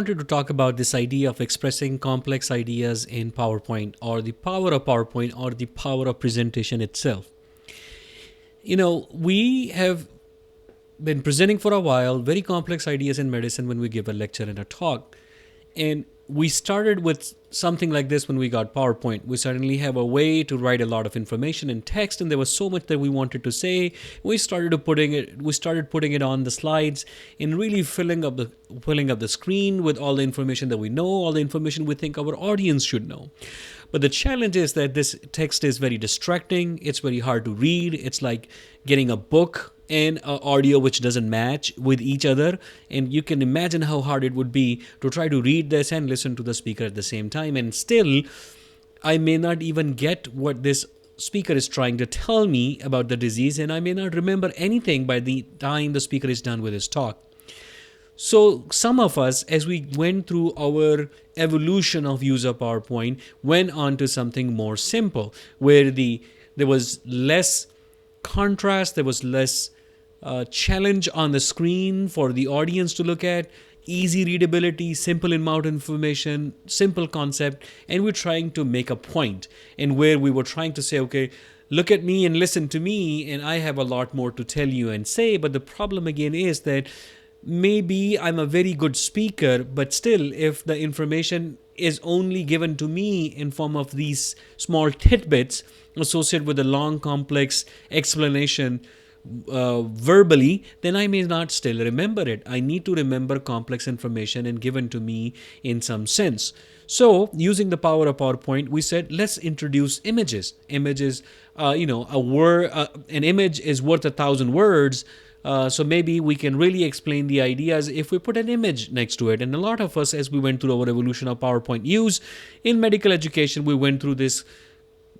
Wanted to talk about this idea of expressing complex ideas in PowerPoint, or the power of PowerPoint, or the power of presentation itself. We have been presenting for a while very complex ideas in medicine when we give a lecture and a talk. And we started with something like this when we got PowerPoint. We suddenly have a way to write a lot of information in text, and there was so much that we wanted to say. We started putting it on the slides and really filling up the screen with all the information that we know, all the information we think our audience should know. But the challenge is that this text is very distracting. It's very hard to read. It's like getting a book and audio which doesn't match with each other. And you can imagine how hard it would be to try to read this and listen to the speaker at the same time. And still, I may not even get what this speaker is trying to tell me about the disease, and I may not remember anything by the time the speaker is done with his talk. So some of us, as we went through our evolution of use of PowerPoint, went on to something more simple, where there was less contrast, there was less challenge on the screen for the audience to look at, easy readability, simple amount of information, simple concept, and we're trying to make a point, and where we were trying to say, okay, look at me and listen to me, and I have a lot more to tell you and say. But the problem again is that maybe I'm a very good speaker, but still, if the information is only given to me in form of these small tidbits associated with a long, complex explanation verbally, then I may not still remember it. I need to remember complex information and given to me in some sense. So using the power of PowerPoint, we said, let's introduce images. Images, an image is worth 1,000 words. So maybe we can really explain the ideas if we put an image next to it. And a lot of us, as we went through our evolution of PowerPoint use in medical education, we went through this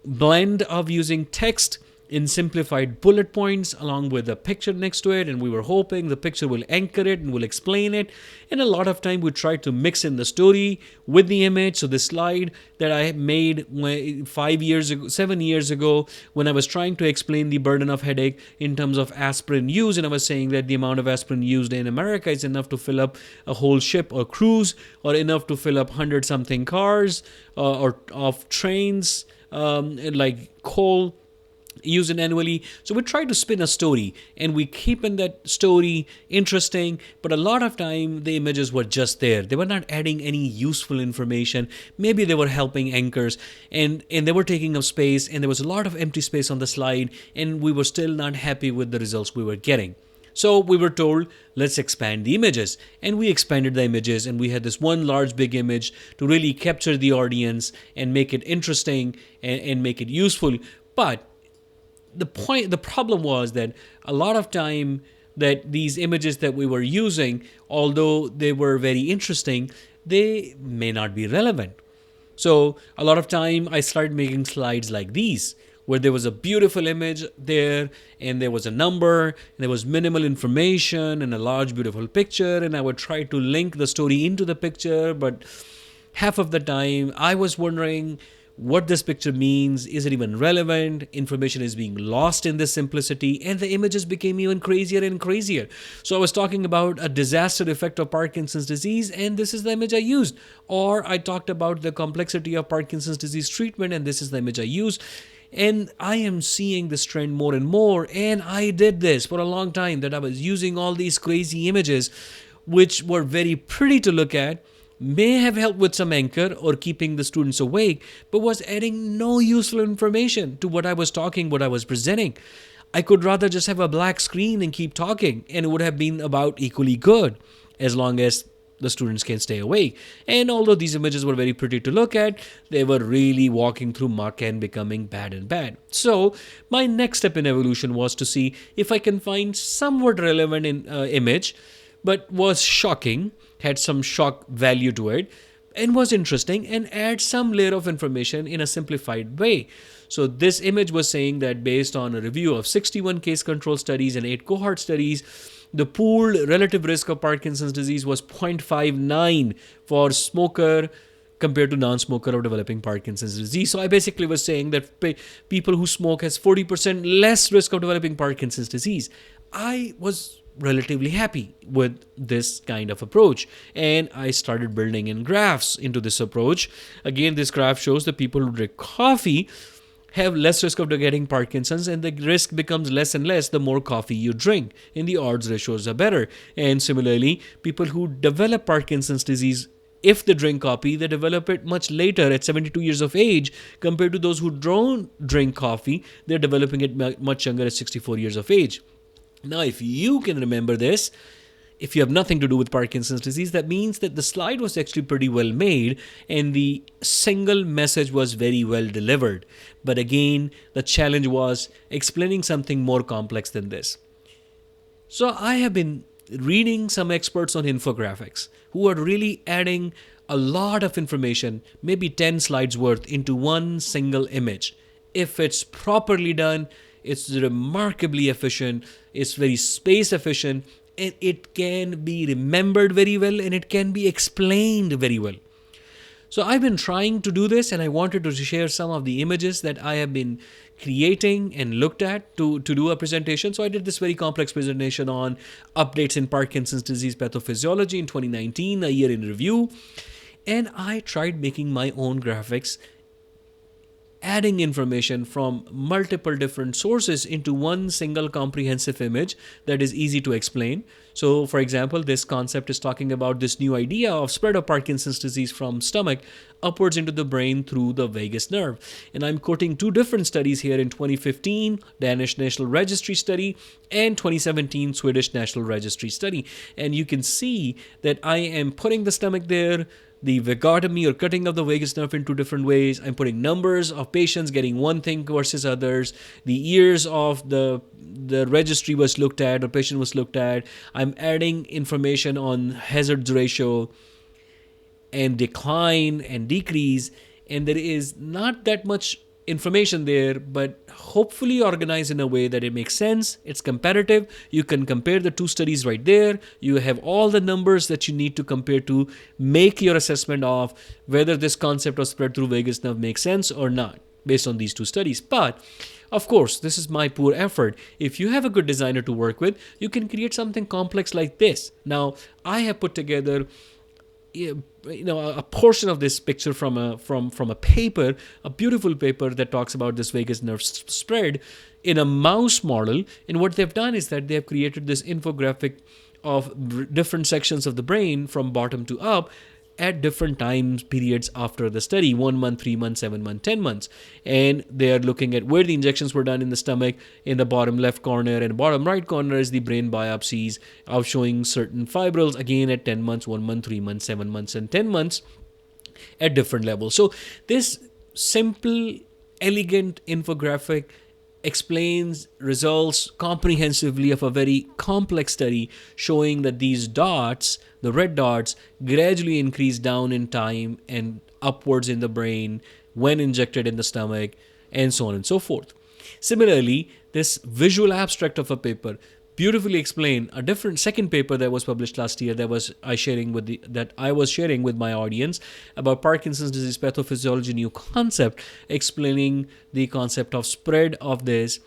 blend of using text in simplified bullet points along with a picture next to it, and we were hoping the picture will anchor it and will explain it. And a lot of time we tried to mix in the story with the image. So the slide that I made 7 years ago, when I was trying to explain the burden of headache in terms of aspirin use, and I was saying that the amount of aspirin used in America is enough to fill up a whole ship or cruise, or enough to fill up 100 something cars or of trains, like coal used annually. So we try to spin a story, and we keep in that story interesting, but a lot of time the images were just there. They were not adding any useful information. Maybe they were helping anchors, and they were taking up space, and there was a lot of empty space on the slide, and we were still not happy with the results we were getting. So we were told, let's expand the images. And we expanded the images, and we had this one large big image to really capture the audience and make it interesting and make it useful. But the problem was that a lot of time that these images that we were using, although they were very interesting, they may not be relevant. So a lot of time I started making slides like these, where there was a beautiful image there, and there was a number, and there was minimal information, and a large beautiful picture, and I would try to link the story into the picture, but half of the time I was wondering what this picture means. Is it even relevant? Information is being lost in this simplicity, and the images became even crazier and crazier. So I was talking about a disaster effect of Parkinson's disease, and this is the image I used. Or I talked about the complexity of Parkinson's disease treatment, and this is the image I used. And I am seeing this trend more and more, and I did this for a long time, that I was using all these crazy images, which were very pretty to look at, may have helped with some anchor or keeping the students awake, but was adding no useful information to what I was talking, what I was presenting. I could rather just have a black screen and keep talking, and it would have been about equally good, as long as the students can stay awake. And although these images were very pretty to look at, they were really walking through muck and becoming bad and bad. So my next step in evolution was to see if I can find somewhat relevant image, but was shocking, had some shock value to it, and was interesting, and add some layer of information in a simplified way. So this image was saying that based on a review of 61 case control studies and 8 cohort studies, the pooled relative risk of Parkinson's disease was 0.59 for smoker compared to non-smoker of developing Parkinson's disease. So I basically was saying that people who smoke has 40% less risk of developing Parkinson's disease. I was relatively happy with this kind of approach. And I started building in graphs into this approach. Again, this graph shows the people who drink coffee have less risk of getting Parkinson's, and the risk becomes less and less the more coffee you drink, and the odds ratios are better. And similarly, people who develop Parkinson's disease, if they drink coffee, they develop it much later at 72 years of age compared to those who don't drink coffee. They're developing it much younger at 64 years of age. Now, if you can remember this, if you have nothing to do with Parkinson's disease, that means that the slide was actually pretty well made and the single message was very well delivered. But again, the challenge was explaining something more complex than this. So I have been reading some experts on infographics who are really adding a lot of information, maybe 10 slides worth, into one single image. If it's properly done, it's remarkably efficient, it's very space efficient, and it can be remembered very well, and it can be explained very well. So I've been trying to do this, and I wanted to share some of the images that I have been creating and looked at to do a presentation. So I did this very complex presentation on updates in Parkinson's disease pathophysiology in 2019, a year in review. And I tried making my own graphics, adding information from multiple different sources into one single comprehensive image that is easy to explain. So, for example, this concept is talking about this new idea of spread of Parkinson's disease from stomach upwards into the brain through the vagus nerve. And I'm quoting two different studies here in 2015, Danish National Registry study, and 2017 Swedish National Registry study. And you can see that I am putting the stomach there, the vagotomy or cutting of the vagus nerve in two different ways. I'm putting numbers of patients getting one thing versus others. The years of the registry was looked at or patient was looked at. I'm adding information on hazards ratio and decline and decrease. And there is not that much information there, but hopefully organized in a way that it makes sense. It's comparative. You can compare the two studies right there. You have all the numbers that you need to compare to make your assessment of whether this concept of spread through vagus nerve makes sense or not based on these two studies. But of course, this is my poor effort. If you have a good designer to work with, you can create something complex like this. Now, I have put together a portion of this picture from a paper, a beautiful paper that talks about this vagus nerve spread in a mouse model. And what they've done is that they have created this infographic of different sections of the brain from bottom to up at different time periods after the study, 1 month, 3 months, 7 months, 10 months. And they are looking at where the injections were done in the stomach. In the bottom left corner and bottom right corner is the brain biopsies of showing certain fibrils, again at 10 months, 1 month, 3 months, 7 months, and 10 months at different levels. So this simple, elegant infographic explains results comprehensively of a very complex study showing that these dots, the red dots, gradually increase down in time and upwards in the brain when injected in the stomach, and so on and so forth. Similarly, this visual abstract of a paper beautifully explain a different second paper that was published last year that I was sharing with my audience about Parkinson's disease pathophysiology, new concept, explaining the concept of spread of this.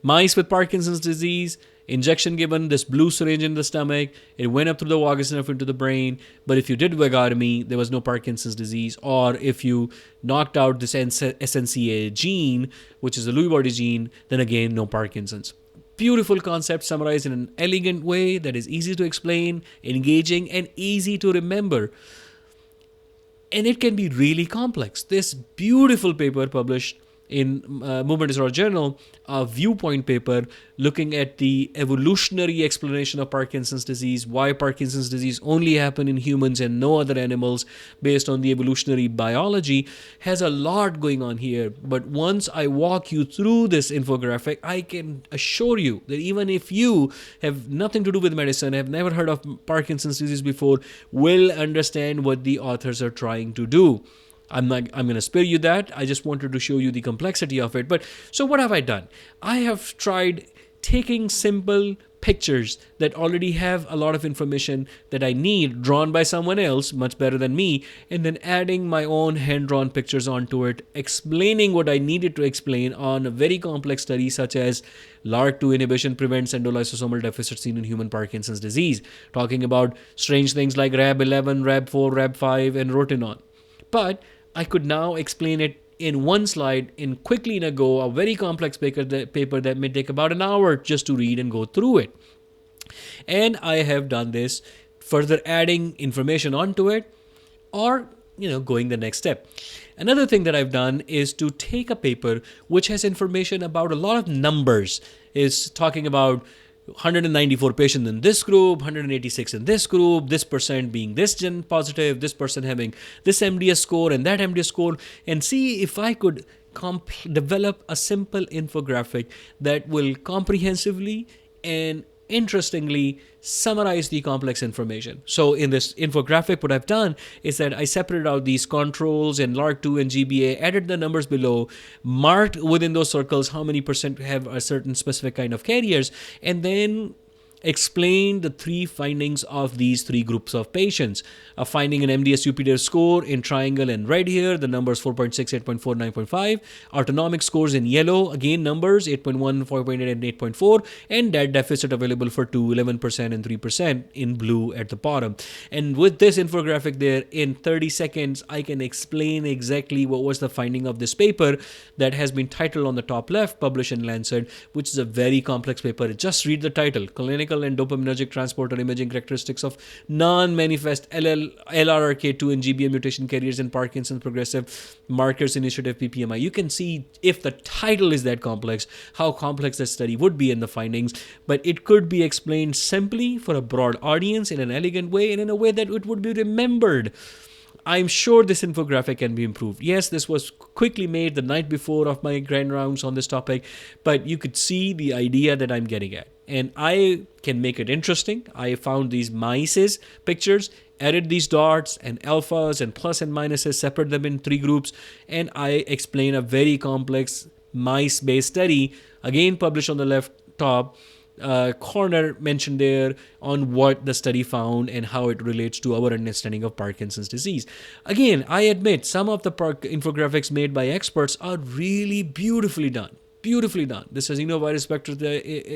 Mice with Parkinson's disease, injection given, this blue syringe in the stomach, it went up through the vagus nerve into the brain. But if you did vagotomy, there was no Parkinson's disease. Or if you knocked out this SNCA gene, which is a Lewy body gene, then again, no Parkinson's. Beautiful concept summarized in an elegant way that is easy to explain, engaging, and easy to remember. And it can be really complex. This beautiful paper published in Movement Disorder Journal, a viewpoint paper looking at the evolutionary explanation of Parkinson's disease, why Parkinson's disease only happen in humans and no other animals based on the evolutionary biology, has a lot going on here. But once I walk you through this infographic, I can assure you that even if you have nothing to do with medicine, have never heard of Parkinson's disease before, will understand what the authors are trying to do. I'm going to spare you that. I just wanted to show you the complexity of it. But so what have I done? I have tried taking simple pictures that already have a lot of information that I need drawn by someone else much better than me, and then adding my own hand-drawn pictures onto it, explaining what I needed to explain on a very complex study such as LRRK2 inhibition prevents endolysosomal deficit seen in human Parkinson's disease, talking about strange things like RAB11, RAB4, RAB5, and rotenone. But I could now explain it in one slide, quickly in a go, a very complex paper that may take about an hour just to read and go through it. And I have done this, further adding information onto it, or going the next step. Another thing that I've done is to take a paper which has information about a lot of numbers, is talking about 194 patients in this group, 186 in this group, this percent being this gen positive, this person having this MDS score and that MDS score, and see if I could develop a simple infographic that will comprehensively and interestingly summarize the complex information. So in this infographic, what I've done is that I separated out these controls and LRRK2 and GBA, added the numbers below, marked within those circles how many percent have a certain specific kind of carriers, and then explain the three findings of these three groups of patients. A finding an MDS UPDR score in triangle and red here, the numbers 4.6, 8.4, 9.5. Autonomic scores in yellow, again numbers 8.1, 4.8, and 8.4. And that deficit available for 2, 11% and 3% in blue at the bottom. And with this infographic there, in 30 seconds, I can explain exactly what was the finding of this paper that has been titled on the top left, published in Lancet, which is a very complex paper. Just read the title, Clinical and Dopaminergic Transporter Imaging Characteristics of Non-Manifest LRRK2 and GBA mutation carriers in Parkinson's Progressive Markers Initiative PPMI. You can see, if the title is that complex, how complex that study would be in the findings, but it could be explained simply for a broad audience in an elegant way and in a way that it would be remembered. I'm sure this infographic can be improved. Yes, this was quickly made the night before of my grand rounds on this topic, but you could see the idea that I'm getting at. And I can make it interesting. I found these mice's pictures, added these dots and alphas and plus and minuses, separate them in three groups, and I explain a very complex mice-based study, again published on the left top, corner mentioned there, on what the study found and how it relates to our understanding of Parkinson's disease. Again, I admit some of the infographics made by experts are really beautifully done. Beautifully done. This virus vector,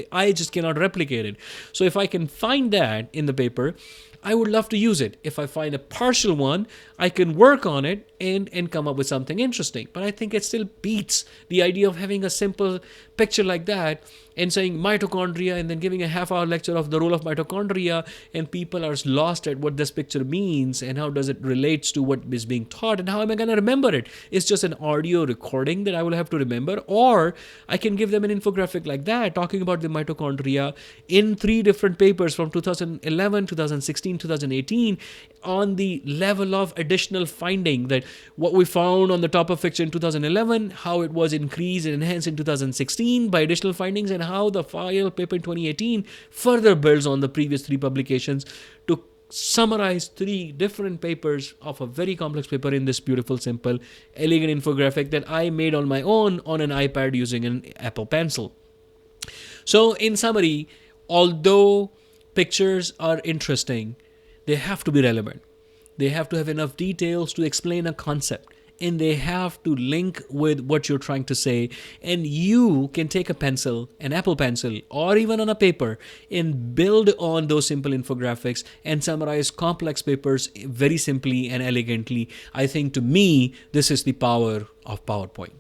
I just cannot replicate it. So if I can find that in the paper, I would love to use it. If I find a partial one, I can work on it and come up with something interesting. But I think it still beats the idea of having a simple picture like that and saying mitochondria and then giving a half-hour lecture of the role of mitochondria, and people are lost at what this picture means and how does it relates to what is being taught and how am I going to remember it. It's just an audio recording that I will have to remember, or I can give them an infographic like that talking about the mitochondria in three different papers from 2011, 2016, 2018 on the level of additional finding, that what we found on the top of picture in 2011, how it was increased and enhanced in 2016 by additional findings, and how the file paper in 2018 further builds on the previous three publications to summarize three different papers of a very complex paper in this beautiful, simple, elegant infographic that I made on my own on an iPad using an Apple Pencil. So in summary, although pictures are interesting, they have to be relevant. They have to have enough details to explain a concept, and they have to link with what you're trying to say. And you can take a pencil, an Apple Pencil, or even on a paper, and build on those simple infographics and summarize complex papers very simply and elegantly. I think, to me, this is the power of PowerPoint.